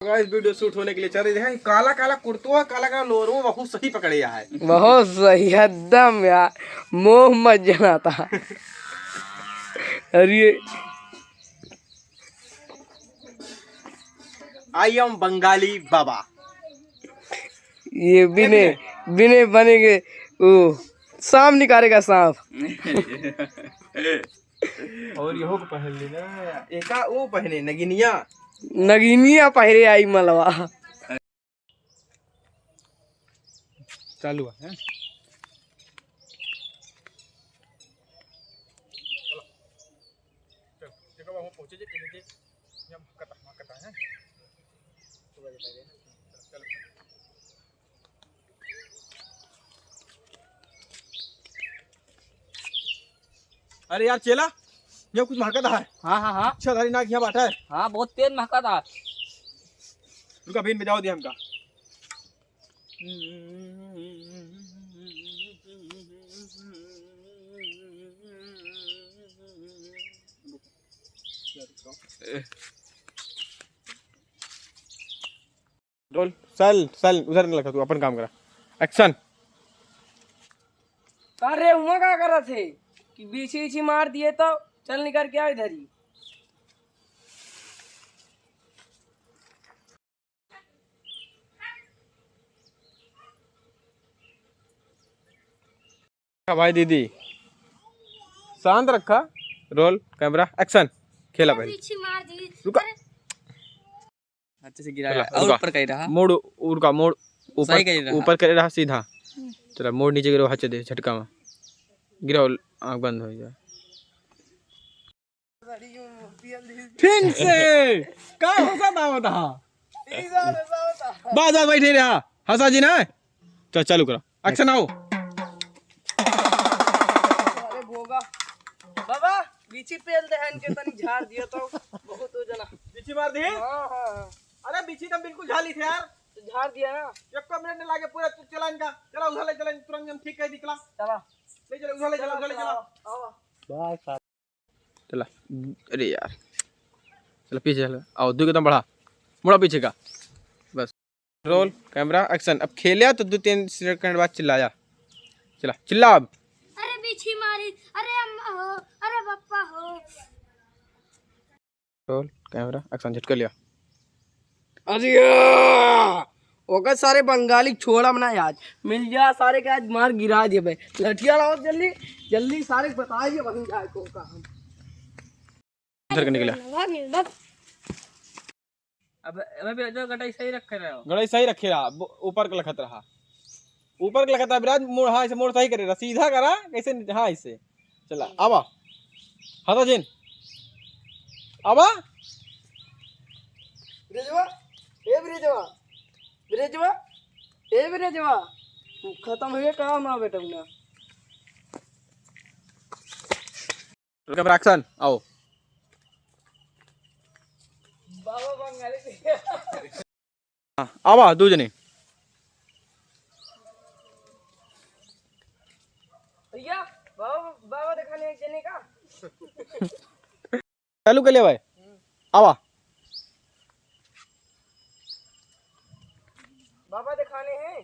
इस video shoot होने के लिए चल रहे हैं। काला काला कुर्तो काला काला लोरो बहुत सही पकड़े है, बहुत सही एकदम यार, मोह मत जना था। अरे आई एम बंगाली बाबा। ये बिने बिने बनेगे वो सांप निकालेगा सांप। और यहो को पहन लेना एका वो पहने नगिनिया नगीनिया पहरे आई मलवा। चालू है। अरे यार चेला, ये कुछ महकता है। हाँ हाँ हाँ अच्छा धारी नाक यहाँ बैठा है। हाँ, बहुत तेज महका था। रुका बीन बजाओ दिया हमका। रोल चल चल उधर नहीं लगा, तू अपन काम करा। एक्शन। अरे उमा क्या कर रहे थे कि बीछी बीछी मार दिए तो चल निकल के आ इधर ही। भाई दीदी शांत रखा। Roll camera action. खेला भाई। रुका अच्छे से गिराया और ऊपर कहीं रहा। मोड़ उड़का मोड़ सही कहीं रहा। ऊपर करे रहा सीधा। चला मोड़ नीचे गिरो, हाथ दे झटका में गिरो, आँख बंद हो जाए। फिर से का हंसा ना होता बाज बाज बैठे रहा हंसा जी ना। चल चालू करो एक्शन। आओ अरे भोगा बाबा बीछी पेल दे इनके तनी झाड़ दिया तो बहुत हो जना। बिछी मार दी। हाँ हाँ अरे बिछी तो बिल्कुल झाली थे यार। तो झाड़ दिया ना। एक मिनट नहीं लागे पूरा चला इनका। चला उधर ले चला तुरंत हम ठीक कह दिखला। चला ले चला उधर ले चला उधर ले चला। आओ चला अरे यार चला पीछे चला। आओ दो कदम बढ़ा, मुड़ा पीछे का बस। Roll camera action. अब खेलिया तो 2-3 सेकंड बाद चिल्लाया। चला चिल्ला अब। अरे बिछी मारी, अरे अम्मा हो, अरे पप्पा हो। Roll camera action. झटका लिया। अरे ओकर सारे बंगाली छोड़ा बना आज मिल जा सारे के आज मार गिरा दिए भाई। लठिया लाओ जल्दी जल्दी सारे बता दिए वहीं जाए को का हम। इधर का निकला। अब जो कटाई सही रखे रहे हो। गड़ाई सही रखे रहा, ऊपर का लखत रहा। ऊपर का लखत रहा विराज। मोड़ हाँ ऐसे मोड़ सही करे रहा, सीधा करा कैसे। हाँ ऐसे चला आवा हाँ तो जिन आवा। ब्रिजवा ए ब्रिजवा ब्रिजवा ए ब्रिजवा खत्म हो गया काम ना बेटा ना। Camera action. आओ बाबा बंगाली हाँ आवा दो जने। भैया बाबा बाबा दिखाने एक जने का चालू कर लिया भाई। आवा बाबा दिखाने हैं।